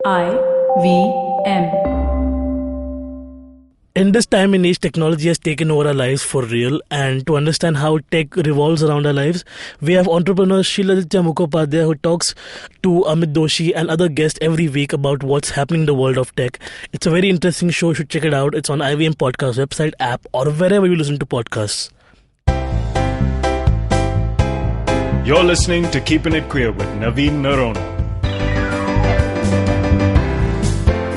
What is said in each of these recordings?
I-V-M. In this time and age, technology has taken over our lives for real. And to understand how tech revolves around our lives, we have entrepreneur Shiladitya Mukhopadhyay, who talks to Amit Doshi and other guests every week about what's happening in the world of tech. It's a very interesting show. You should check it out. It's on IVM Podcast website, app, or wherever you listen to podcasts. You're listening to Keeping It Queer with Naveen Narona.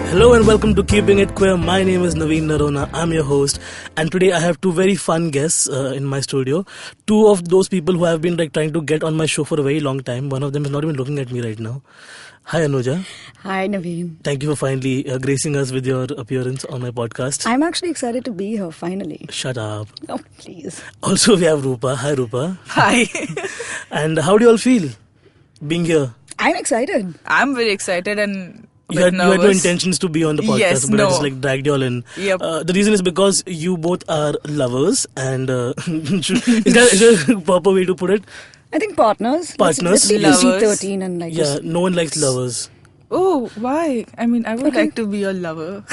Hello and welcome to Keeping It Queer. My name is Naveen Narona. I'm your host, and today I have two very fun guests in my studio. Two of those people who have been trying to get on my show for a very long time. One of them is not even looking at me right now. Hi Anuja. Hi Naveen. Thank you for finally gracing us with your appearance on my podcast. I'm actually excited to be here finally. Shut up. Oh, please. Also we have Rupa. Hi Rupa. Hi. And how do you all feel being here? I'm excited. I'm very excited and You had no intentions to be on the podcast, Yes, but no. I just dragged you all in. Yep. The reason is because you both are lovers, and is there a proper way to put it? I think partners. Partners. Let's be Lovers. PG-13 and Yeah, no one likes lovers. Oh, why? I mean, I would Okay. like to be your lover.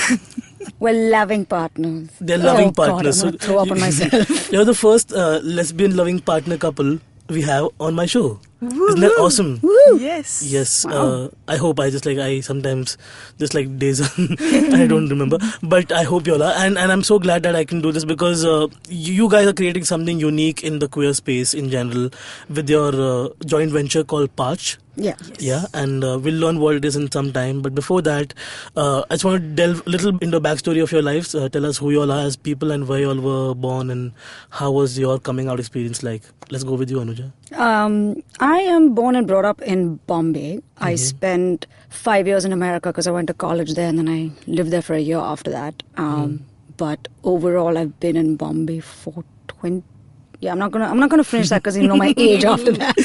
we're loving partners. They're loving God, partners. I'm gonna throw up on myself. You're the first lesbian loving partner couple we have on my show. Isn't that awesome? Woo! Yes. Yes, Wow. I hope. I sometimes just days I don't remember, but I hope you all are, and I'm so glad that I can do this because you guys are creating something unique in the queer space in general with your joint venture called Parch. Yeah. Yeah, and we'll learn what it is in some time. But before that, I just want to delve a little into the backstory of your lives. Tell us who you all are as people and where you all were born and how was your coming out experience like. Let's go with you, Anuja. I am born and brought up in Bombay. I spent 5 years in America because I went to college there and then I lived there for a year after that. But overall, I've been in Bombay for 20. Yeah, I'm not gonna finish that because you know my age after that.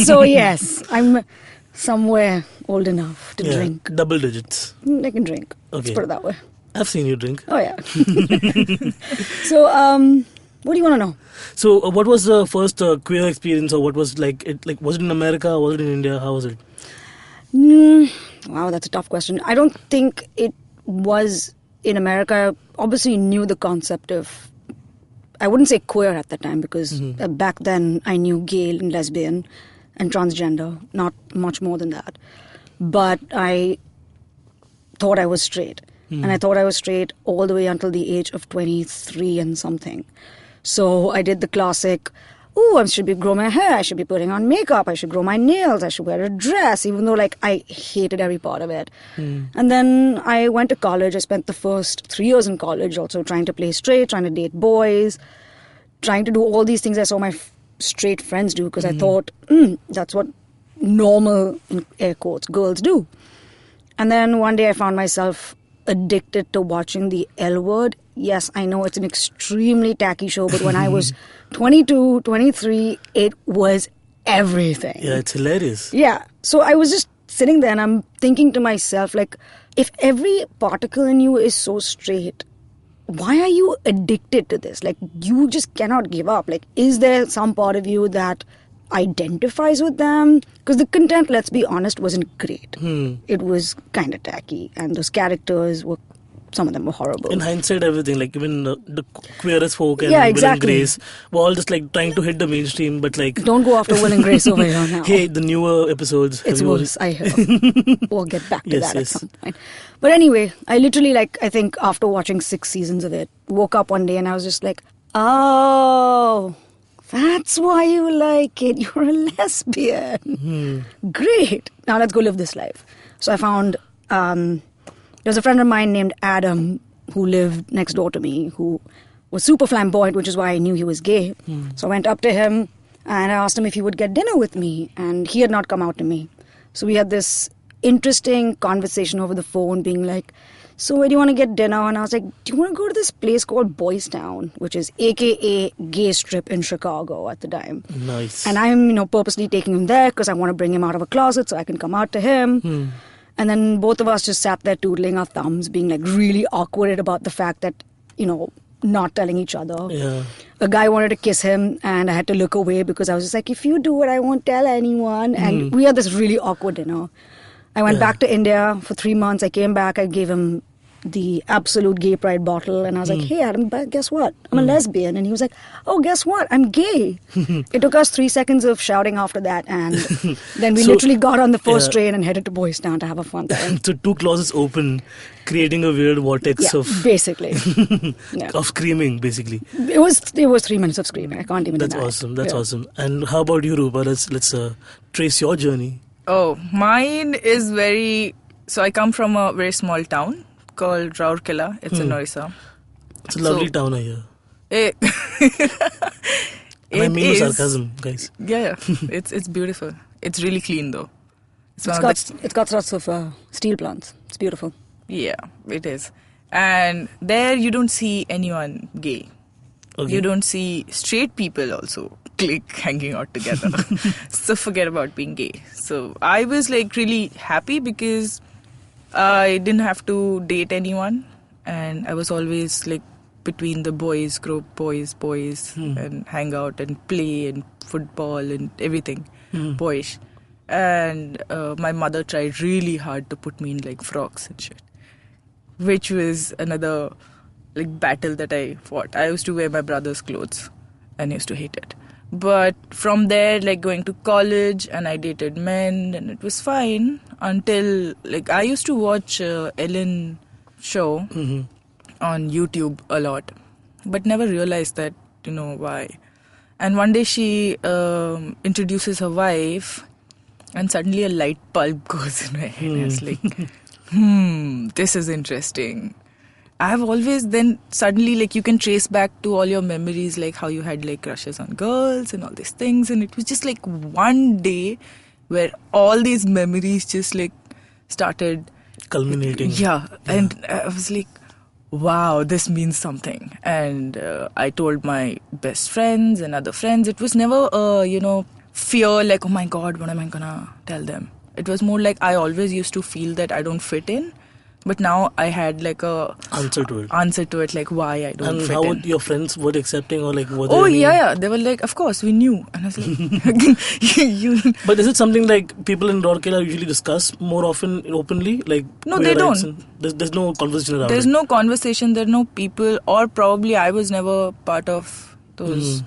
So yes, I'm somewhere old enough to drink. Double digits. I can drink. Let's Okay. put it that way. I've seen you drink. Oh yeah. So what do you want to know? So, what was the first queer experience, or what was it? Was it in America? Was it in India? How was it? Wow, that's a tough question. I don't think it was in America. I obviously knew the concept of, I wouldn't say queer at the time because back then I knew gay and lesbian and transgender, not much more than that. But I thought I was straight. And I thought I was straight all the way until the age of 23 and something. So I did the classic, I should be growing my hair, I should be putting on makeup, I should grow my nails, I should wear a dress, even though I hated every part of it. And then I went to college. I spent the first 3 years in college also trying to play straight, trying to date boys, trying to do all these things I saw my straight friends do because I thought, that's what normal, in air quotes, girls do. And then one day I found myself addicted to watching the L Word. Yes, I know it's an extremely tacky show, but when I was 22, 23, it was everything. Yeah, it's hilarious. Yeah. So I was just sitting there and I'm thinking to myself, if every particle in you is so straight, why are you addicted to this? You just cannot give up. Is there some part of you that identifies with them? Because the content, let's be honest, wasn't great. It was kind of tacky and those characters were, some of them were horrible. In hindsight, everything, even the queerest folk and Yeah, Will exactly. and Grace were all just trying to hit the mainstream, but Don't go after Will and Grace over here now. hey, the newer episodes. It's have you worse, I hear. We'll get back to Yes, that yes. at some point. But anyway, I literally, I think after watching 6 seasons of it, woke up one day and I was just oh, that's why you like it. You're a lesbian. Great. Now let's go live this life. So I found, there was a friend of mine named Adam who lived next door to me who was super flamboyant, which is why I knew he was gay. So I went up to him and I asked him if he would get dinner with me, and he had not come out to me. So we had this interesting conversation over the phone being so where do you want to get dinner? And I was like, do you want to go to this place called Boys Town, which is AKA gay strip in Chicago at the time. Nice. And I'm, purposely taking him there because I want to bring him out of a closet so I can come out to him. And then both of us just sat there twiddling our thumbs, being really awkward about the fact that, not telling each other. Yeah. A guy wanted to kiss him and I had to look away because I was just if you do it, I won't tell anyone. And we had this really awkward dinner. I went back to India for 3 months. I came back. I gave him the absolute gay pride bottle, and I was like, hey Adam, but guess what, I'm a lesbian. And he was like, oh, guess what, I'm gay. It took us 3 seconds of shouting after that, and then we literally got on the first train and headed to Boys Town to have a fun time. So 2 closets open, creating a weird vortex of basically of screaming, basically. It was 3 minutes of screaming. I can't even That's deny. awesome. That's awesome. And how about you, Rupa? Let's trace your journey. Oh, mine is very... So I come from a very small town called Rourkela. It's in Orissa. It's a lovely town here. It I mean no is- sarcasm, guys. Yeah. It's beautiful. It's really clean though. It's got lots of steel plants. It's beautiful. Yeah, it is. And there you don't see anyone gay. Okay. You don't see straight people also hanging out together. So forget about being gay. So I was like really happy because I didn't have to date anyone, and I was always like between the boys group, boys, and hang out and play and football and everything, boyish. And my mother tried really hard to put me in like frocks and shit, which was another like battle that I fought. I used to wear my brother's clothes and I used to hate it. But from there, like going to college, and I dated men, and it was fine until like I used to watch Ellen show on YouTube a lot, but never realized that, you know, why. And one day she introduces her wife, and suddenly a light bulb goes in my head. I was like, this is interesting. I have always then suddenly like you can trace back to all your memories, like how you had like crushes on girls and all these things, and it was just like one day where all these memories just like started Culminating. yeah. And I was like, wow, this means something. And I told my best friends and other friends. It was never fear like, oh my god, what am I gonna tell them. It was more like I always used to feel that I don't fit in. But now I had like a Answer to it, like why I don't and fit how in. would your friends were accepting, or like were they Oh yeah, they were like, of course we knew, and I was like, you. But is it something like people in Rourkela usually discuss more often openly, like No, queer they rights don't. and there's no conversation around There's it. no conversation. There are no people, or probably I was never part of those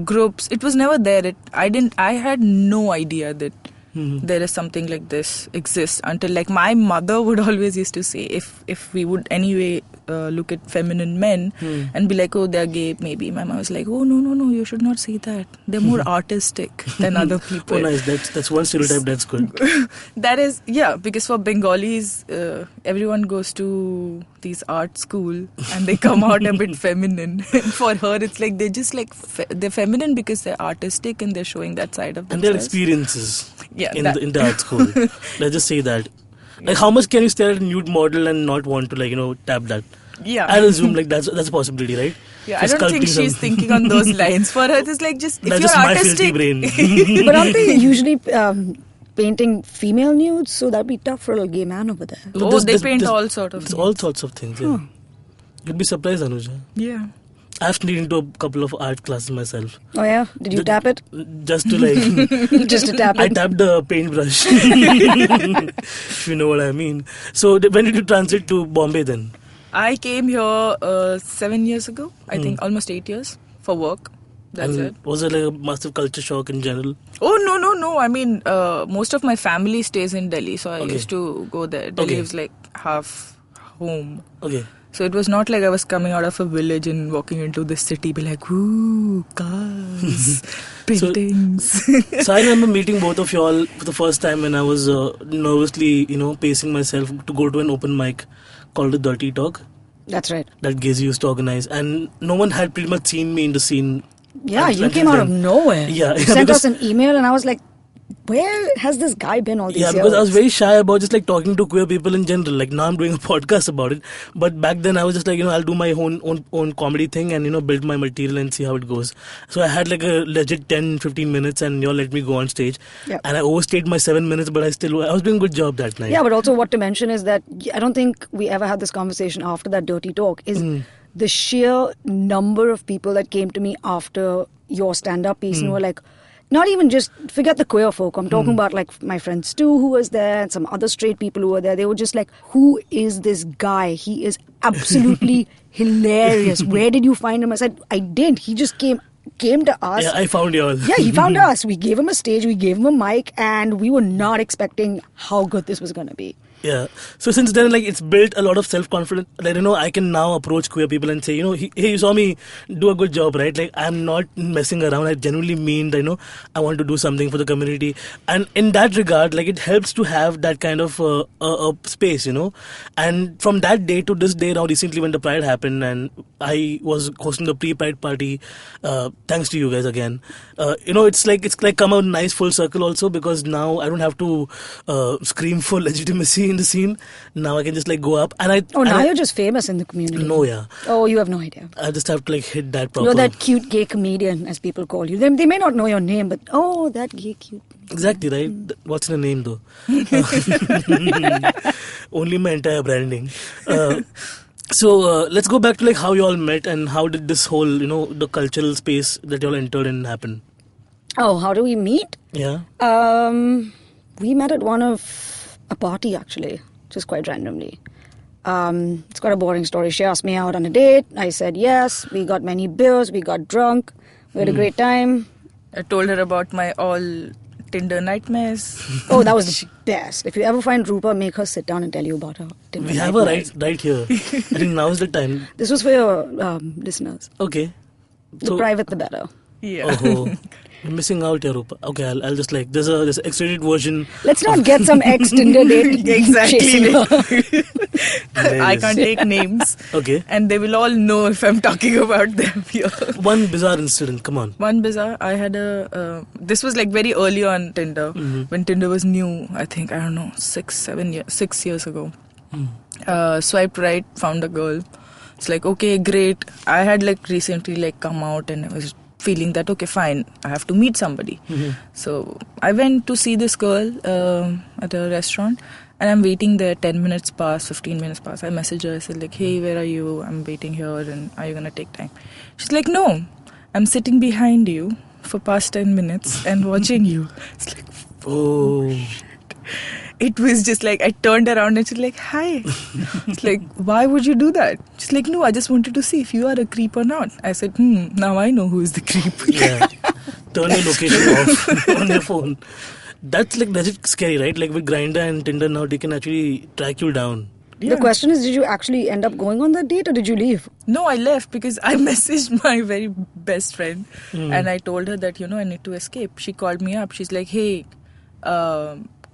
groups. It was never there. I had no idea that there is something like this exists until like my mother would always used to say if we would anyway look at feminine men and be like, oh, they're gay maybe. My mom was like, oh no, you should not say that. They're more artistic than other people. Oh nice, that's one stereotype, that's good. That is, yeah, because for Bengalis, everyone goes to these art school and they come out a bit feminine. And for her, it's like they're just like, they're feminine because they're artistic and they're showing that side of And their themselves. experiences in that- the art school. Let's just say that. Like how much can you stare at a nude model and not want to tap that? Yeah. I'll assume like that's a possibility, right? Yeah, For I don't think sculpting she's some- thinking on those lines. For her, it's like just, if That's you're just my filthy artistic... brain. But aren't they usually painting female nudes? So that'd be tough for a gay man over there. Oh, There's- they there's- paint there's- all sort of There's things. all sorts of things, yeah. You'd be surprised, Anuja. Yeah. I've sneaked into a couple of art classes myself. Oh yeah? Did you tap it? Just to like... Just to tap I it? tapped the paintbrush. If you know what I mean. So when did you transit to Bombay then? I came here 7 years ago, I think almost 8 years, for work. That's And it. was it like a massive culture shock in general? Oh, no. I mean, most of my family stays in Delhi, so I Okay. used to go there. Delhi Okay. was like half home. Okay. So it was not like I was coming out of a village and walking into the city, be like, ooh, cars, paintings. So I remember meeting both of y'all for the first time when I was nervously, pacing myself to go to an open mic called The Dirty Talk That's right. that Gaze used to organize. And no one had pretty much seen me in the scene. Yeah, you until came out of then. nowhere. Yeah, You yeah, sent because- us an email and I was like, where has this guy been all these Yeah, years? because I was very shy about just like talking to queer people in general. Like now I'm doing a podcast about it, but back then I was just like I'll do my own comedy thing and build my material and see how it goes. So I had like a legit 10-15 minutes and y'all let me go on stage. Yep. And I overstayed my 7 minutes, but I was doing a good job that night. Yeah, but also what to mention is that I don't think we ever had this conversation after that dirty talk is the sheer number of people that came to me after your stand-up piece and were like, not even just forget the queer folk. I'm talking about like my friend Stu who was there and some other straight people who were there. They were just like, who is this guy? He is absolutely hilarious. Where did you find him? I said, I didn't. He just came to us. Yeah, I found y'all. Yeah, he found us. We gave him a stage, we gave him a mic, and we were not expecting how good this was going to be. Yeah. So since then, like, it's built a lot of self-confidence. Like, I can now approach queer people and say, hey, you saw me do a good job, right? Like, I'm not messing around. I genuinely mean that, I want to do something for the community. And in that regard, like, it helps to have that kind of space, And from that day to this day now, recently when the Pride happened and I was hosting the pre-Pride party, thanks to you guys again. It's like come a nice full circle also, because now I don't have to scream for legitimacy in the scene. Now I can just like go up and you're just famous in the community. No, yeah. Oh, you have no idea. I just have to like hit that proper. You're that cute gay comedian, as people call you. They may not know your name, but that gay cute. Exactly, right? What's the name though? Only my entire branding. So let's go back to like how you all met and how did this whole, the cultural space that you all entered in happen? Oh, how do we meet? Yeah. We met at a party actually, just quite randomly. It's quite a boring story. She asked me out on a date. I said yes. We got many beers. We got drunk. We had a great time. I told her about my all Tinder nightmares. Oh, that was the best. If you ever find Rupa, make her sit down and tell you about her Tinder We have nightmares. her right here. I think now is the time. This was for your listeners. Okay. The private, the better. Yeah. Oh, you're missing out, Rupa. Okay, I'll just like there's an extended version. Let's not get some ex-Tinder date. Exactly. Her. I can't take names. Okay. And they will all know if I'm talking about them here. One bizarre incident. Come on. One bizarre. I had this was like very early on Tinder, when Tinder was new. I think, I don't know, 6 years ago. Swiped right, found a girl. It's like, okay, great. I had like recently like come out and I was feeling that, okay, fine, I have to meet somebody. So I went to see this girl at a restaurant, and I'm waiting there. 10 minutes pass, 15 minutes pass. I message her. I said like, hey, where are you? I'm waiting here, and are you gonna take time? She's like, no, I'm sitting behind you for past 10 minutes and watching you. It's like, Oh. shit. It was just like, I turned around and she's like, hi. It's like, why would you do that? She's like, no, I just wanted to see if you are a creep or not. I said, now I know who is the creep. Yeah. Turn your location off on your phone. That's like legit scary, right? Like with Grindr and Tinder now, they can actually track you down. Yeah. The question is, did you actually end up going on that date or did you leave? No, I left because I messaged my very best friend and I told her that, I need to escape. She called me up. She's like, hey,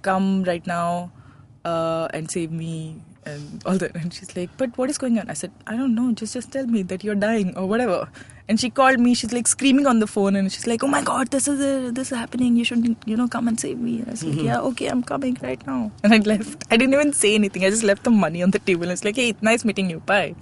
come right now and save me and all that. And she's like, but what is going on? I said, I don't know, just tell me that you're dying or whatever. And she called me, she's like screaming on the phone and she's like, oh my god, this is happening, you should come and save me. And I said, yeah, okay, I'm coming right now. And I left. I didn't even say anything. I just left the money on the table and it's like, hey, nice meeting you, bye.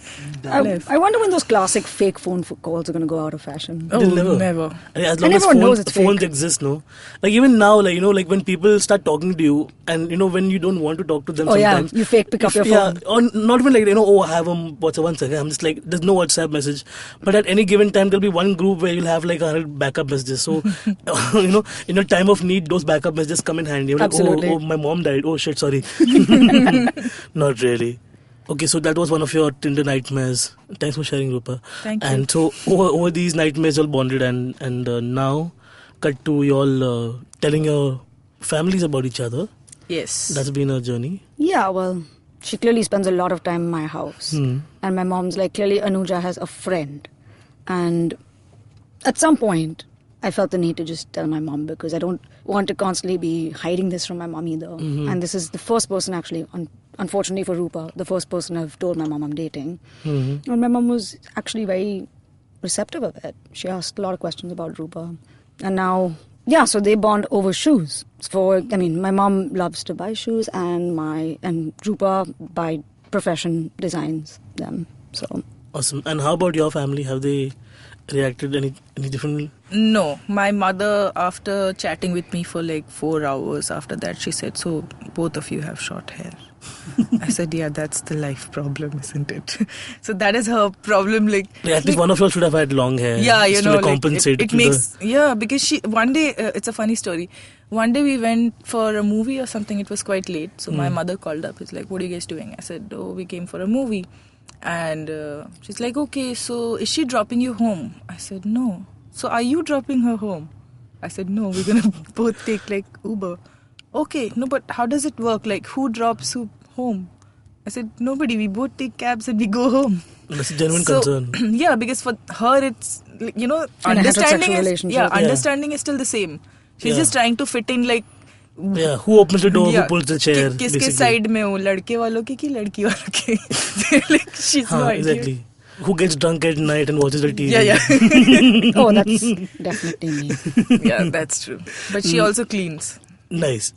I left. I wonder when those classic fake phone calls are going to go out of fashion. Oh, They'll never. As long And as everyone knows it's phones fake. exist, no? Like even now, like, like when people start talking to you and, when you don't want to talk to them Oh yeah, sometimes. you fake pick up your Yeah, phone. or not even like, I have WhatsApp, one second. I'm just like, there's no WhatsApp message. But at any given time, there'll be one group where you'll have like 100 backup messages. So, in a time of need, those backup messages come in handy. You're like, Absolutely. oh, my mom died. Oh shit, sorry. Not really. Okay, so that was one of your Tinder nightmares. Thanks for sharing, Rupa. Thank you. And so over these nightmares, you all bonded and now cut to you all telling your families about each other. Yes. That's been a journey. Yeah, well, she clearly spends a lot of time in my house. And my mom's like, clearly Anuja has a friend. And at some point, I felt the need to just tell my mom because I don't want to constantly be hiding this from my mom either. And this is the first person actually, unfortunately for Rupa, the first person I've told my mom I'm dating. And my mom was actually very receptive of it. She asked a lot of questions about Rupa. And now, yeah, so they bond over shoes. My mom loves to buy shoes and Rupa by profession designs them. So Awesome. And how about your family? Have they reacted any differently? No, my mother, after chatting with me for like 4 hours after that, she said, so both of you have short hair. I said, yeah, that's the life problem, isn't it? So that is her problem. Like, At least one of you should have had long hair. yeah, you just know, to compensate. it makes, yeah, because she, one day, it's a funny story. One day we went for a movie or something. It was quite late. So my mother called up. It's like, what are you guys doing? I said, oh, we came for a movie. And she's like, okay, so is she dropping you home? I said, no. So are you dropping her home? I said, no, we're going to both take like Uber. Okay, no, but how does it work? Like, who drops who home? I said, nobody. We both take cabs and we go home. That's a genuine concern. Yeah, because for her, it's, you know, In a understanding heterosexual is, relationship. understanding is still the same. She's just trying to fit in like, Yeah, who opens the door, who pulls the chair, किसके basically. side में हो, लड़के वालों के कि लड़की वालों के? Like, she's no idea. Exactly. Who gets drunk at night and watches the TV? Yeah. Oh, that's definitely me. Yeah, that's true. But she also cleans. Nice.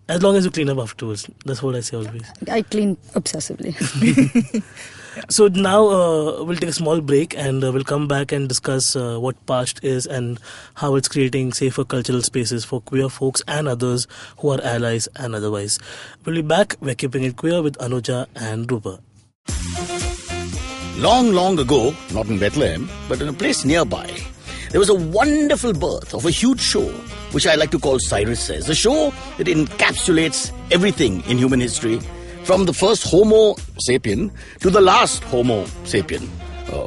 As long as you clean up afterwards. That's what I say always. I clean obsessively. So now we'll take a small break and we'll come back and discuss what Past is and how it's creating safer cultural spaces for queer folks and others who are allies and otherwise. We'll be back. We're keeping it queer with Anuja and Rupa. Long, long ago, not in Bethlehem, but in a place nearby, there was a wonderful birth of a huge show, which I like to call Cyrus Says. A show that encapsulates everything in human history, from the first Homo sapien to the last Homo sapien,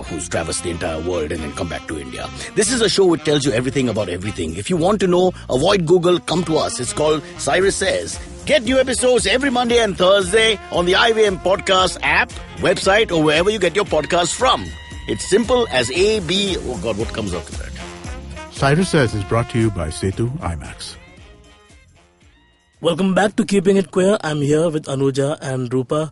who's traversed the entire world and then come back to India. This is a show which tells you everything about everything. If you want to know, avoid Google, come to us. It's called Cyrus Says. Get new episodes every Monday and Thursday on the IVM Podcast app, website, or wherever you get your podcasts from. It's simple as A, B, oh God, what comes after that? Cyrus Says is brought to you by Setu IMAX. Welcome back to Keeping It Queer. I'm here with Anuja and Rupa,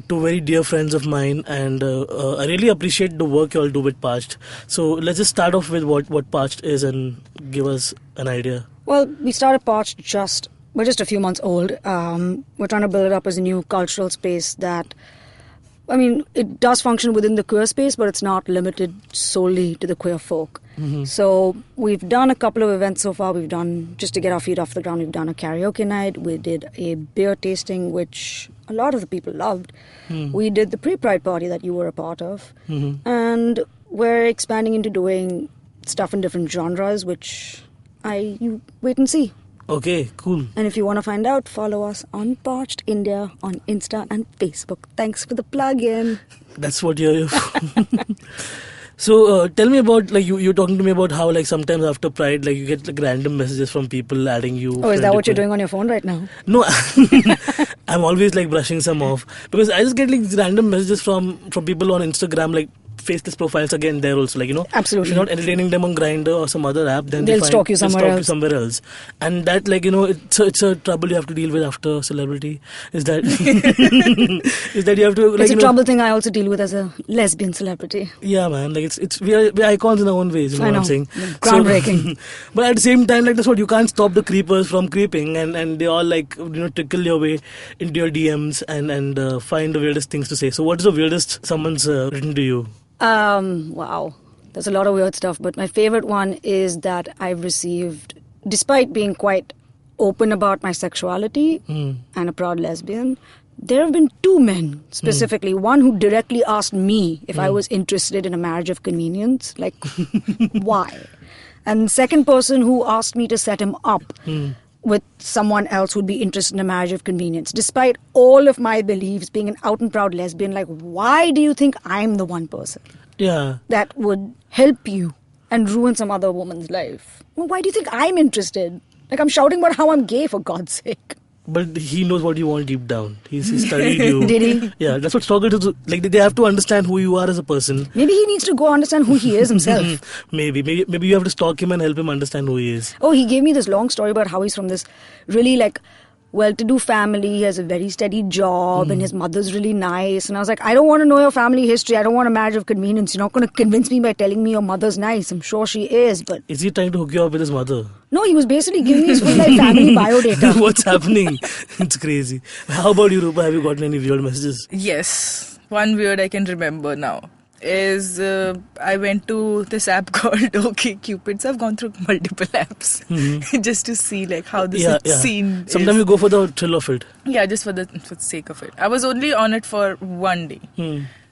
two very dear friends of mine, and I really appreciate the work you all do with Past. So let's just start off with what Past is and give us an idea. Well, we started Past we're just a few months old. We're trying to build it up as a new cultural space that, I mean, it does function within the queer space, but it's not limited solely to the queer folk. Mm-hmm. So we've done a couple of events so far. We've done, just to get our feet off the ground, we've done a karaoke night. We did a beer tasting, which a lot of the people loved. Mm. We did the pre-Pride party that you were a part of. Mm-hmm. And we're expanding into doing stuff in different genres, which you wait and see. Okay, cool. And if you want to find out, follow us on Parched India on Insta and Facebook. Thanks for the plug-in. That's what you're here for. So tell me about, like, you're talking to me about how, like, sometimes after Pride, like, you get like random messages from people adding you. Oh, is that what you're doing on your phone right now? No, I'm always like brushing some off because I just get like random messages from people on Instagram, like faceless profiles again there also, like, you know. Absolutely. If you're not entertaining them on Grindr or some other app, then they'll stalk you somewhere else. And that, like, you know, it's a trouble you have to deal with after celebrity. Is that is that you have to, like, it's a trouble thing I also deal with as a lesbian celebrity. Yeah, man, like we're icons in our own ways, you know what I'm saying? Groundbreaking. So, but at the same time, like, that's what, you can't stop the creepers from creeping, and they all, like, you know, trickle your way into your DMs and find the weirdest things to say. So what is the weirdest someone's written to you? Wow. There's a lot of weird stuff, but my favorite one is that I've received, despite being quite open about my sexuality and a proud lesbian, there have been two men specifically. One who directly asked me if I was interested in a marriage of convenience. Like, why? And second person who asked me to set him up with someone else who'd be interested in a marriage of convenience. Despite all of my beliefs, being an out and proud lesbian, like, why do you think I'm the one person that would help you and ruin some other woman's life? Well, why do you think I'm interested? Like, I'm shouting about how I'm gay, for God's sake. But he knows what you want deep down. He studied you. Did he? Yeah, that's what stalkers do. Like, they have to understand who you are as a person. Maybe he needs to go understand who he is himself. Maybe you have to stalk him and help him understand who he is. Oh, he gave me this long story about how he's from this really, like, well-to-do family. He has a very steady job and his mother's really nice. And I was like, I don't want to know your family history. I don't want a marriage of convenience. You're not going to convince me by telling me your mother's nice. I'm sure she is, but... Is he trying to hook you up with his mother? No, he was basically giving me his full life family biodata. What's happening? It's crazy. How about you, Rupa? Have you gotten any weird messages? Yes. One weird I can remember now. is I went to this app called OK Cupid. So I've gone through multiple apps just to see like how this scene is. Sometimes you go for the thrill of it. Yeah, just for the sake of it. I was only on it for one day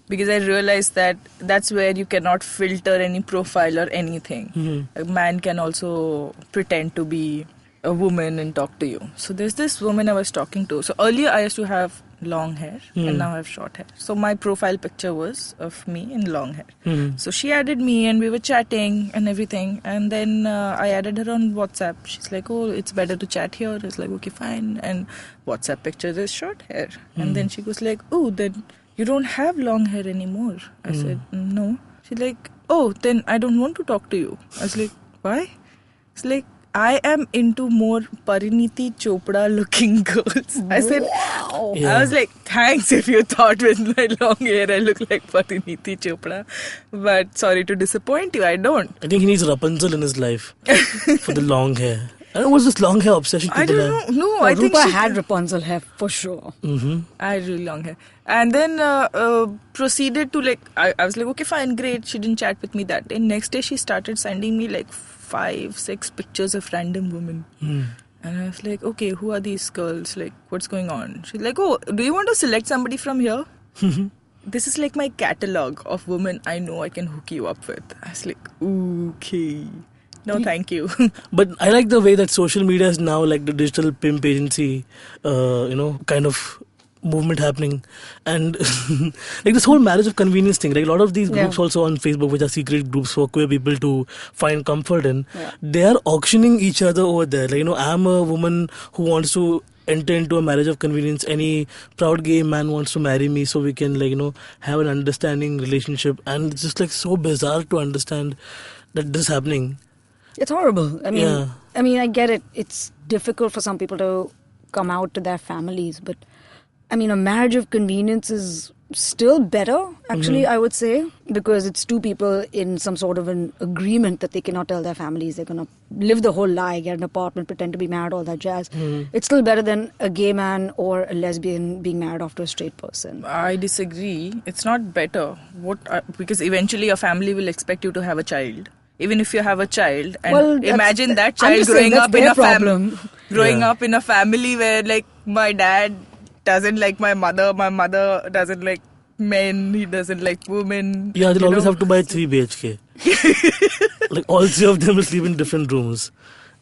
because I realized that that's where you cannot filter any profile or anything. A man can also pretend to be a woman and talk to you. So there's this woman I was talking to. So earlier I used to have long hair and now I have short hair. So my profile picture was of me in long hair. So she added me and we were chatting and everything. And then I added her on WhatsApp. She's like, oh, it's better to chat here. I was like, okay, fine. And WhatsApp picture is short hair. And then she was like, oh, then you don't have long hair anymore. I said, no. She's like, oh, then I don't want to talk to you. I was like, why? It's like, I am into more Pariniti Chopra looking girls. I said, Wow. I was like, thanks if you thought with my long hair I look like Pariniti Chopra. But sorry to disappoint you, I don't. I think he needs Rapunzel in his life for the long hair. I don't know what's this long hair obsession I people don't have. know. No, Oh, I think Rupa she had Rapunzel hair for sure. I had really long hair. And then proceeded to like, I was like, okay, fine, great. She didn't chat with me that day. Next day she started sending me like 5-6 pictures of random women. And I was like, okay, who are these girls? Like, what's going on? She's like, oh, do you want to select somebody from here? This is like my catalog of women I know I can hook you up with. I was like, okay. No, thank you. But I like the way that social media is now like the digital pimp agency, kind of movement happening. And like this whole marriage of convenience thing, like a lot of these groups also on Facebook, which are secret groups for queer people to find comfort in, they are auctioning each other over there. Like, I'm a woman who wants to enter into a marriage of convenience. Any proud gay man wants to marry me so we can have an understanding relationship. And it's just like so bizarre to understand that this is happening. It's horrible. I mean, I get it. It's difficult for some people to come out to their families, but I mean, a marriage of convenience is still better, actually, I would say, because it's two people in some sort of an agreement that they cannot tell their families. They're going to live the whole lie, get an apartment, pretend to be married, all that jazz. It's still better than a gay man or a lesbian being married after a straight person. I disagree. It's not better. Because eventually your family will expect you to have a child. Even if you have a child, and imagine that child growing up in a family where like my dad doesn't like my mother doesn't like men, he doesn't like women. Yeah, they'll always have to buy 3 BHK. Like all 3 of them will sleep in different rooms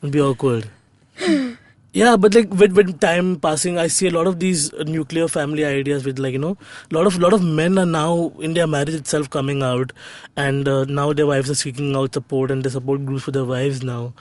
and be awkward. Yeah, but like with time passing, I see a lot of these nuclear family ideas with a lot of men are now in their marriage itself coming out, and now their wives are seeking out support and they support groups for their wives now,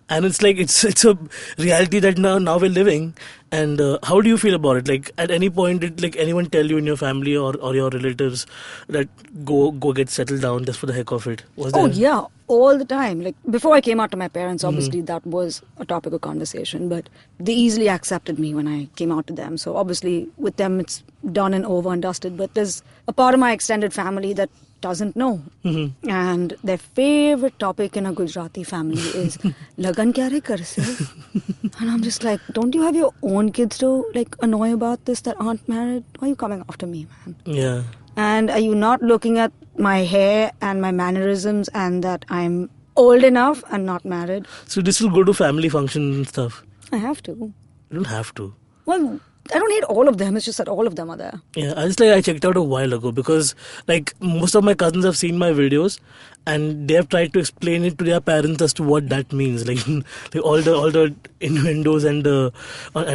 and it's like it's a reality that now we're living. And how do you feel about it? Like at any point did like anyone tell you in your family or your relatives that go get settled down just for the heck of it? Was there? Oh yeah, all the time. Like before I came out to my parents, obviously that was a topic of conversation, but they easily accepted me when I came out to them. So obviously with them it's done and over and dusted, but there's a part of my extended family that doesn't know. And their favorite topic in a Gujarati family is Lagan kya re kar se? And I'm just like, don't you have your own kids to like annoy about this that aren't married? Why are you coming after me, man? Yeah. And are you not looking at my hair and my mannerisms and that I'm old enough and not married? So this will go to family functions and stuff? I have to. You don't have to. Well, I don't hate all of them. It's just that all of them are there. Yeah, I checked out a while ago because like most of my cousins have seen my videos and they have tried to explain it to their parents as to what that means, like all the innuendos and the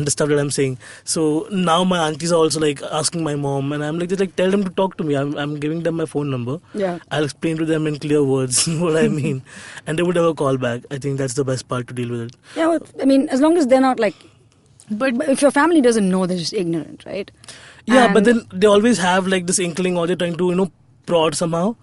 stuff that I'm saying. So now my aunties are also like asking my mom, and I'm like, just like tell them to talk to me. I'm giving them my phone number. Yeah, I'll explain to them in clear words what I mean, and they would never call back. I think that's the best part to deal with it. Yeah, well, I mean, as long as they're not like. But if your family doesn't know, they're just ignorant, right? Yeah, but then they always have like this inkling, or they're trying to prod somehow.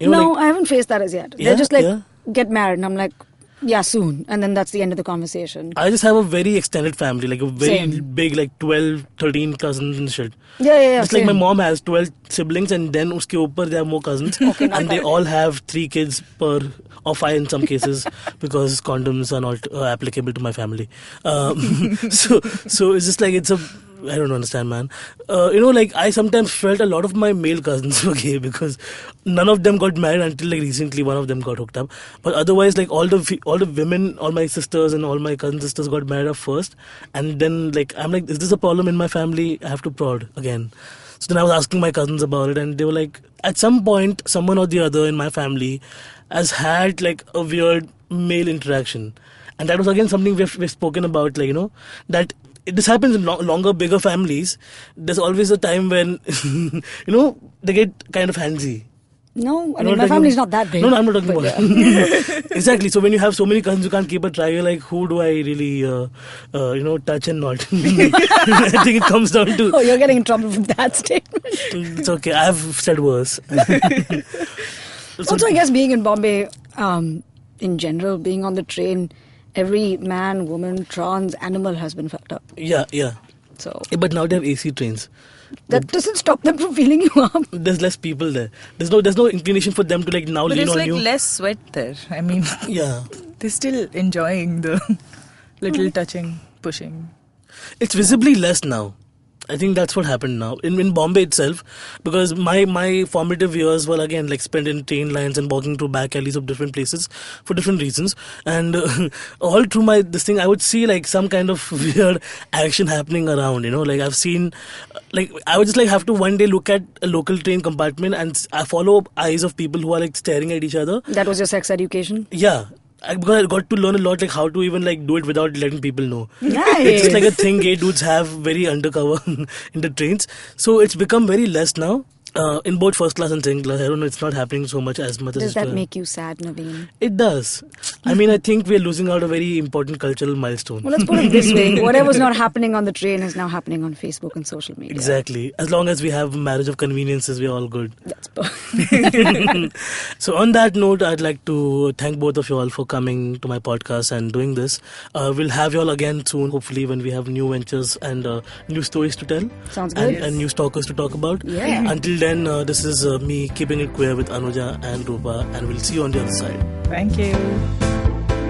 No, I haven't faced that as yet. Yeah, they're just like, get married, and I'm like, yeah, soon. And then that's the end of the conversation. I just have a very extended family, like a very Same. big, like 12, 13 cousins and shit. Yeah. Just like my mom has 12 siblings, and then uske upar there are more cousins. And they all have 3 kids per, or 5 in some cases, because condoms are not applicable to my family. So it's just like, it's a I don't understand, man. Like I sometimes felt a lot of my male cousins were gay because none of them got married until like recently. One of them got hooked up, but otherwise, like all the women, all my sisters and all my cousin sisters got married up first, and then like I'm like, is this a problem in my family? I have to prod again. So then I was asking my cousins about it, and they were like, at some point, someone or the other in my family has had like a weird male interaction, and that was again something we've spoken about, like that. This happens in longer, bigger families. There's always a time when, they get kind of handsy. No, I mean, my family's not that big. No, I'm not talking about that. Exactly. So when you have so many cousins, you can't keep a track. You're like, who do I really, touch and not? I think it comes down to... Oh, you're getting in trouble with that statement. It's okay. I've said worse. Also, I guess being in Bombay, in general, being on the train... Every man, woman, trans, animal has been fucked up. Yeah. So, but now they have AC trains. That doesn't stop them from feeling you up. There's less people there. There's no inclination for them to like now lean on you. But it's like less sweat there. I mean, yeah, they're still enjoying the little touching, pushing. It's visibly less now. I think that's what happened now in Bombay itself, because my formative years were again like spent in train lines and walking through back alleys of different places for different reasons, and all through this thing I would see like some kind of weird action happening around. Like I've seen, like I would just like have to one day look at a local train compartment and I follow eyes of people who are like staring at each other. That was your sex education? Yeah. Because I got to learn a lot, like how to even like do it without letting people know. Nice. It's just like a thing gay dudes have very undercover in the trains. So it's become very less now. In both first class and second class, I don't know, it's not happening so much as Does that make you sad, Naveen? It does. I mean, I think we're losing out a very important cultural milestone. Well, let's put it this way. Whatever's not happening on the train is now happening on Facebook and social media. Exactly. As long as we have marriage of conveniences, we're all good. That's perfect. So on that note, I'd like to thank both of you all for coming to my podcast and doing this. We'll have you all again soon, hopefully, when we have new ventures and new stories to tell. Sounds good. And new stalkers to talk about. Yeah. Until then, this is me keeping it queer with Anuja and Rupa, and we'll see you on the other side. Thank you.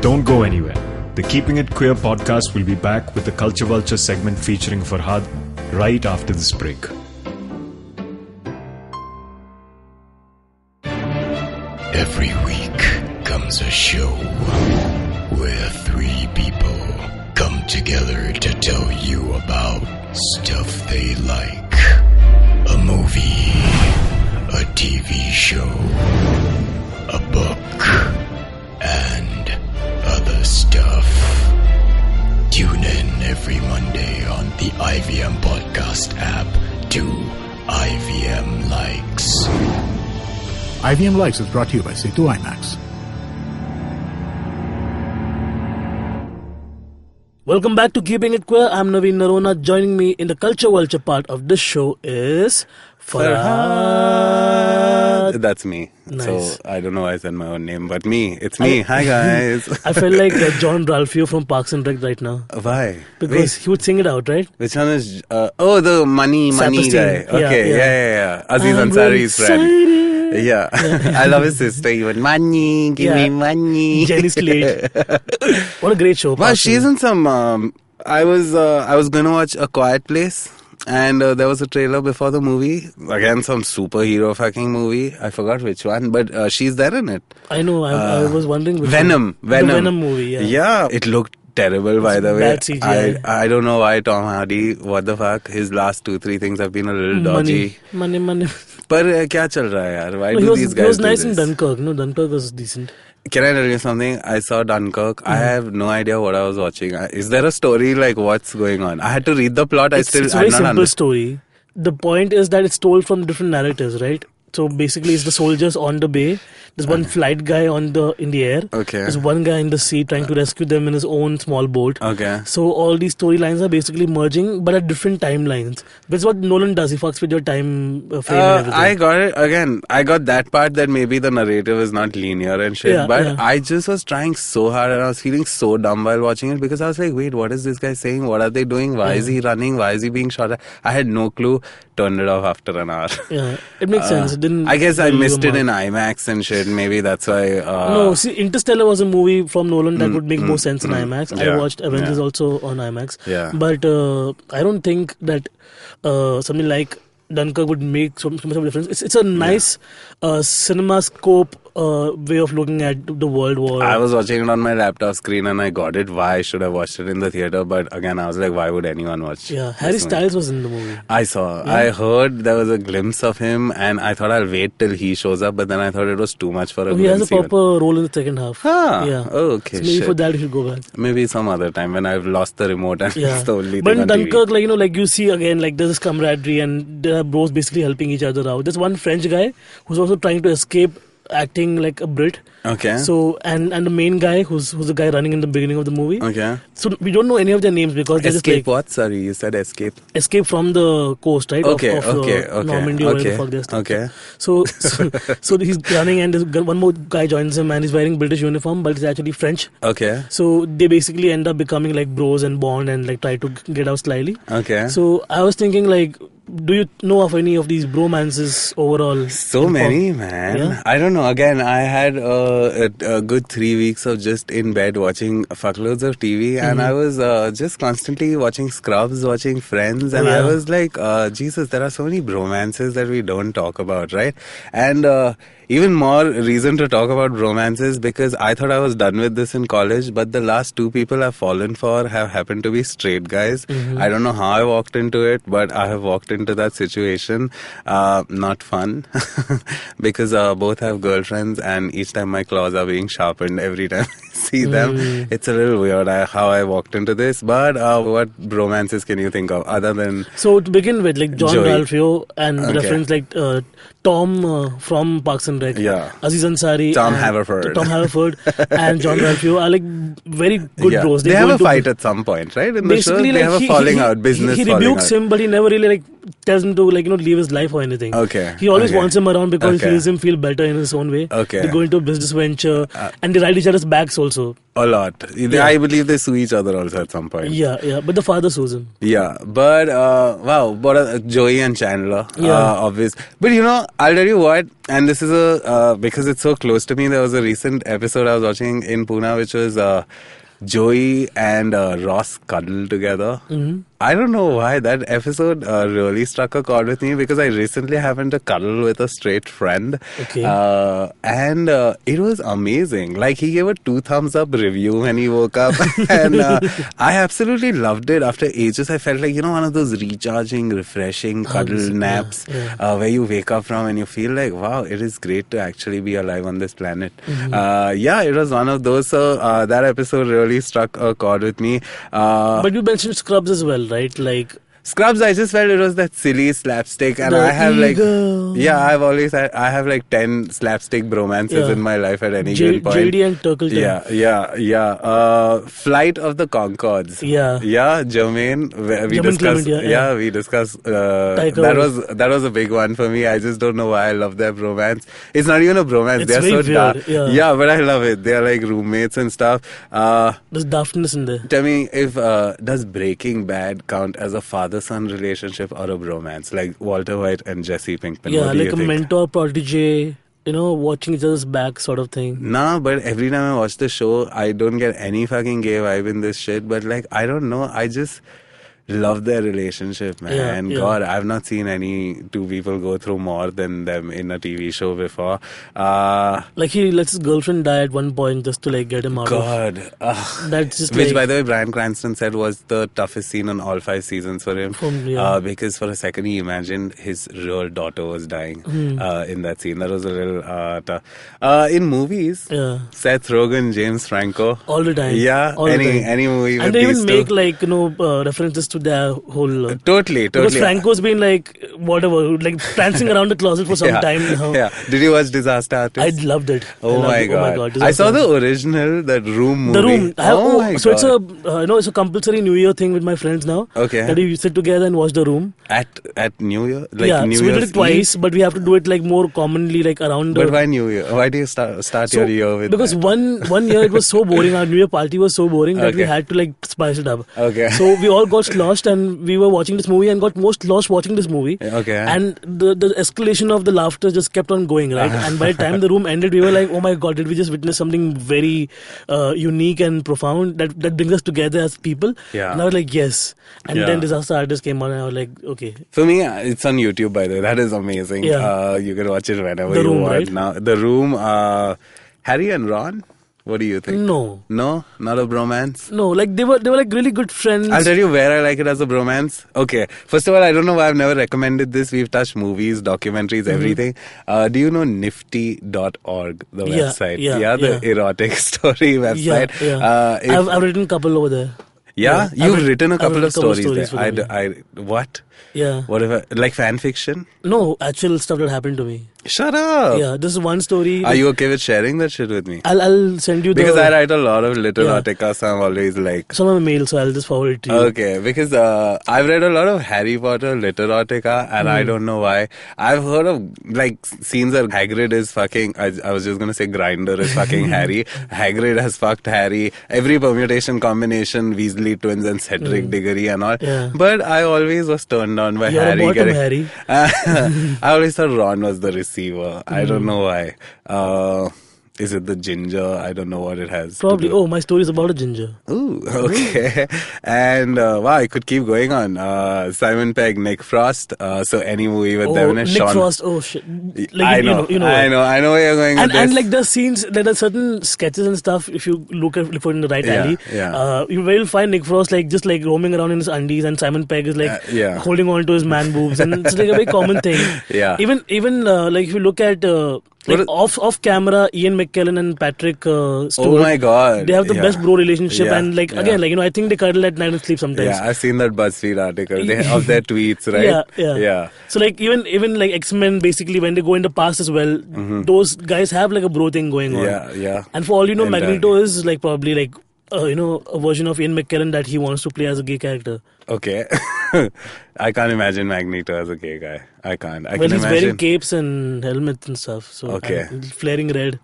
Don't go anywhere. The Keeping It Queer podcast will be back with the Culture Vulture segment featuring Farhad right after this break. Every week comes a show where three people come together to tell you about stuff they like. A movie, a TV show, a book, and other stuff. Tune in every Monday on the IVM Podcast app to IVM Likes. IVM Likes is brought to you by S02 IMAX. Welcome back to Keeping It Queer. I'm Naveen Narona. Joining me in the Culture Vulture part of this show is Farhad. That's me. Nice. So I don't know why I said my own name, but it's me. Hi guys. I felt like John Ralphio from Parks and Rec right now. Why? Because he would sing it out, right? Which one is? The money Saperstein. guy. Okay, yeah. Aziz I'm Ansari's really friend. Yeah. I love his sister even. Money, give me money. Jenny Slate. What a great show. Well, she's in some. I was gonna watch A Quiet Place. And there was a trailer before the movie. Again, some superhero fucking movie. I forgot which one, but she's there in it. I know. I was wondering. Venom. The Venom movie, yeah. Yeah, it looked terrible, by the way. Bad CGI. I don't know why Tom Hardy, what the fuck, his last 2-3 things have been a little dodgy. Money. But क्या चल रहा है यार? Why No, do these guys he was do nice this? in Dunkirk. No, Dunkirk was decent. Can I tell you something? I saw Dunkirk. I have no idea what I was watching. Is there a story, like what's going on? I had to read the plot. It's a very simple story. The point is that it's told from different narratives, right? So basically, it's the soldiers on the bay. There's one flight guy in the air. Okay. There's one guy in the sea trying to rescue them in his own small boat. Okay. So all these storylines are basically merging, but at different timelines. That's what Nolan does. He fucks with your time frame and everything. I got it. Again, I got that part that maybe the narrative is not linear and shit. Yeah, but yeah. I just was trying so hard and I was feeling so dumb while watching it because I was like, wait, what is this guy saying? What are they doing? Why is he running? Why is he being shot at? I had no clue. turned it off after an hour. Yeah, it makes sense. It didn't. I guess I really missed leave it a in mark. IMAX and shit. Maybe that's why. No, see, Interstellar was a movie from Nolan that would make more sense in IMAX. I Yeah, watched Avengers yeah. also on IMAX. Yeah. But I don't think that something like Dunkirk would make so much of a difference. It's a nice cinemascope way of looking at the World War. I was watching it on my laptop screen and I got it. Why should I watched it in the theater? But again, I was like, why would anyone watch? Yeah, this Harry movie? Styles was in the movie. I saw. Yeah. I heard there was a glimpse of him, and I thought I'll wait till he shows up. But then I thought it was too much for a He has a glimpse. even. proper role in the second half. Ah, Yeah. oh, okay. So maybe shit. for that you should go back. Maybe some other time when I've lost the remote and Yeah. it's the only But thing in on TV. Dunkirk, like you see again, like there's this camaraderie and there are bros basically helping each other out. There's one French guy who's also trying to escape acting like a Brit. Okay. So and the main guy who's the guy running in the beginning of the movie. Okay. So we don't know any of their names because they're Escape just like what? Sorry, you said escape. escape from the coast, right? Okay, of okay, Normandy or whatever the okay, fuck they're stuck. okay. So he's running and one more guy joins him and he's wearing British uniform but it's actually French. Okay. So they basically end up becoming like bros and bond and like try to get out slyly. Okay. So I was thinking like, do you know of any of these bromances overall? So many, man. Yeah. I don't know. Again, I had a good 3 weeks of just in bed watching fuckloads of TV, and I was just constantly watching Scrubs, watching Friends, and I yeah. was like, Jesus, there are so many bromances that we don't talk about, right? And even more reason to talk about romances because I thought I was done with this in college, but the last two people I've fallen for have happened to be straight guys. I don't know how I walked into it, but I have walked into that situation. Not fun because both have girlfriends and each time my claws are being sharpened every time I see them. It's a little weird how I walked into this, but what romances can you think of other than... So to begin with, like John Joey. Ralphio and Okay. reference like Tom from Parks and Rec, Yeah. Aziz Ansari, Tom and Haverford. and John Ralphio are like very good Yeah. bros. They go have a into- fight at some point, right? In the show, Basically, they like have a falling out, business he falling rebukes out. him, but he never really like tells him to leave his life or anything. Okay, He always okay. wants him around because Okay. he feels him feel better in his own way. Okay. They go into a business venture and they ride each other's backs also. A lot. Yeah. I believe they sue each other also at some point. Yeah. But the father sues him. Yeah, but wow, what a Joey and Chandler, Yeah. obvious. But I'll tell you what, and this is because it's so close to me. There was a recent episode I was watching in Pune, which was Joey and Ross cuddle together. Mm-hmm. I don't know why that episode really struck a chord with me because I recently happened to cuddle with a straight friend. Okay. And it was amazing. Like he gave a 2 thumbs up review when he woke up. And I absolutely loved it. After ages, I felt like, one of those recharging, refreshing cuddle naps where you wake up from and you feel like, wow, it is great to actually be alive on this planet. It was one of those. So that episode really struck a chord with me. But you mentioned Scrubs as well, right? Like Scrubs, I just felt it was that silly slapstick, and The I have ego. I have like 10 slapstick bromances in my life at any given point. JD and Turkleton. Yeah. Flight of the Conchords. Yeah. Jermaine. We Jermaine discussed. Clement, yeah. We discussed. Taika That was a big one for me. I just don't know why I love their bromance. It's not even a bromance. It's They're so very dark. weird, yeah. But I love it. They're like roommates and stuff. There's daftness in there. Tell me if does Breaking Bad count as a father-son relationship or a bromance, like Walter White and Jesse Pinkman? Yeah, what do like you a think? mentor protege, watching each other's back sort of thing. Nah, but every time I watch the show, I don't get any fucking gay vibe in this shit. But like, I don't know, I just love their relationship, man. Yeah. God, I've not seen any two people go through more than them in a TV show before. Like he lets his girlfriend die at one point just to like get him out. God. Of. That's just Which, like, by the way, Bryan Cranston said was the toughest scene on all 5 seasons for him. Because for a second he imagined his real daughter was dying in that scene. That was a little tough. In movies, Seth Rogen, James Franco. all the time. Yeah, all the time. any movie with And they these even two. make like references to their whole. Totally. Because Franco's been like whatever, like prancing around the closet for some time now. Yeah. Did you watch Disaster Artist? I loved it. Oh my god! I saw the original, that Room movie. The Room. My so god. it's a compulsory New Year thing with my friends now. Okay. That we sit together and watch The Room. At New Year, like yeah, New so we did Year's it twice, Eve? but we have to do it like more commonly, like around. But why New Year? Why do you start your year with? Because that? one year it was so boring. Our New Year party was so boring that we Okay. had to like spice it up. Okay. So we all got lost, and we were watching this movie and got most lost watching this movie. Okay. And the escalation of the laughter just kept on going, right? And by the time the room ended, we were like, oh my God, did we just witness something very unique and profound that brings us together as people? Yeah. And I was like, yes. And then Disaster Artist came on and I was like, okay. For me, it's on YouTube, by the way. That is amazing. Yeah. You can watch it whenever The you Room, want. right? Now, The Room, Harry and Ron? What do you think? No. No? Not a bromance? No, like they were like really good friends. I'll tell you where I like it as a bromance. Okay. First of all, I don't know why I've never recommended this. We've touched movies, documentaries, everything. Do you know nifty.org, the website? The erotic story website. Yeah. I've written a couple over there. Yeah? You've written a couple of stories there. there. What? Yeah. Whatever. Like fan fiction? No, actual stuff that happened to me. Shut up. Yeah, this is one story. Are you okay with sharing that shit with me? I'll send you because I write a lot of literotica, so I'm always like... Some of my mail, so I'll just forward it to you. Okay, because I've read a lot of Harry Potter literotica, and I don't know why. I've heard of like scenes where Hagrid is fucking... I was just going to say Grinder is fucking Harry. Hagrid has fucked Harry. Every permutation combination, Weasley twins and Cedric Diggory and all. Yeah. But I always was turned on by You're Harry. a bottom Harry. I always thought Ron was the receiver. I don't know why. Is it the ginger? I don't know what it has. Probably. Oh, my story is about a ginger. Ooh, okay. And wow, I could keep going on. Simon Pegg, Nick Frost. So any movie with them and Nick Sean. Frost. Oh shit. Like, I know. I know where you're going with this. And like the scenes, there are certain sketches and stuff. If you look for it in the right alley, you will find Nick Frost like just like roaming around in his undies, and Simon Pegg is like holding on to his man boobs, and it's like a very common thing. Yeah. Even like if you look at. Like off camera, Ian McKellen and Patrick Stewart. Oh my God. They have the best bro relationship, and like again, like I think they cuddle at night and sleep sometimes. Yeah, I've seen that BuzzFeed article of their tweets, right? Yeah. So like even like X-Men, basically when they go in the past as well, those guys have like a bro thing going on. Yeah. And for all you know, Magneto is like probably like a version of Ian McKellen that he wants to play as a gay character. Okay. I can't imagine Magneto as a gay guy. I can't. Well, he's wearing capes and helmets and stuff. So flaring red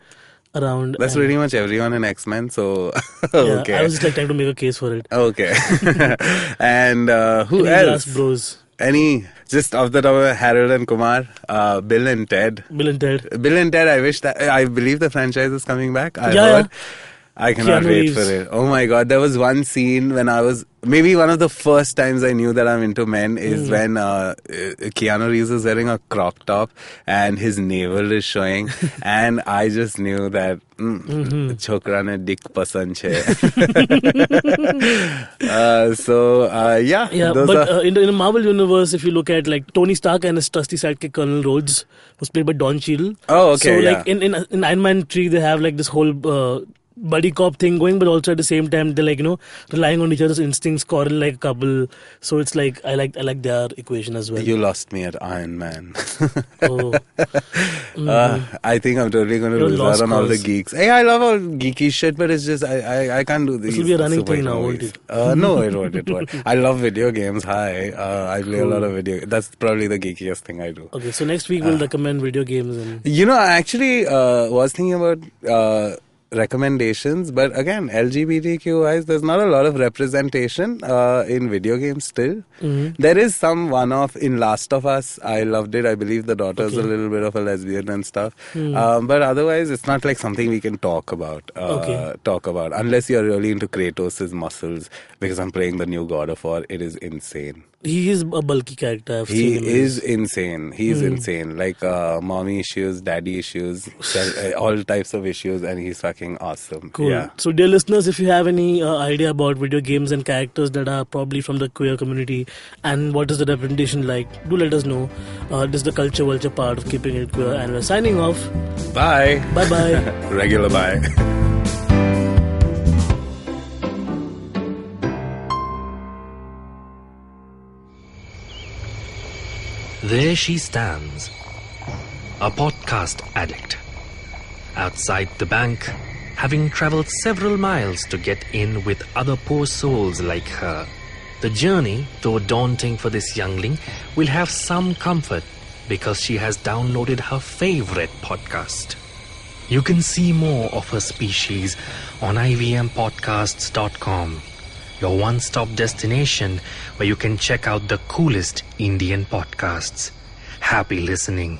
around. That's pretty much everyone in X-Men. So okay. I was just like trying to make a case for it. Okay. And who Any else? last bros? Any just off the top of Harold and Kumar, Bill and Ted. Bill and Ted. I believe the franchise is coming back. I heard. Yeah. I cannot Keanu wait Reeves. for it. Oh my God. There was one scene when I was... Maybe one of the first times I knew that I'm into men is when Keanu Reeves is wearing a crop top and his navel is showing. And I just knew that chokra ne dick pasand chhe. Yeah, but in the Marvel universe, if you look at like Tony Stark and his trusty sidekick Colonel Rhodes, was played by Don Cheadle. Oh, okay. So like in Iron Man 3, they have like this whole buddy cop thing going, but also at the same time they're like relying on each other's instincts, quarrel like a couple. So it's like I like their equation as well. You lost me at Iron Man. Oh. I think I'm totally going to lose out on all the geeks. Hey, I love all geeky shit, but it's just I can't do these. This will be a running thing now, movies. won't it? No, it won't. I love video games. I play a lot of video. That's probably the geekiest thing I do. Okay, so next week we'll recommend video games. I actually was thinking about recommendations, but again, LGBTQ wise, there's not a lot of representation in video games still. There is some one-off in Last of Us. I loved it. I believe the daughter's a little bit of a lesbian and stuff. But otherwise, it's not like something we can talk about. Unless you're really into Kratos' muscles, because I'm playing the new God of War. It is insane. He is a bulky character. I've seen him. He is insane. He's insane. Like mommy issues, daddy issues, all types of issues, and he's fucking awesome. Cool. Yeah. So, dear listeners, if you have any idea about video games and characters that are probably from the queer community and what is the representation like, do let us know. This is the Culture Vulture part of Keeping It Queer, and we're signing off. Bye. Bye-bye. Regular bye. There she stands, a podcast addict. Outside the bank, having travelled several miles to get in with other poor souls like her. The journey, though daunting for this youngling, will have some comfort because she has downloaded her favourite podcast. You can see more of her species on ivmpodcasts.com. your one-stop destination where you can check out the coolest Indian podcasts. Happy listening.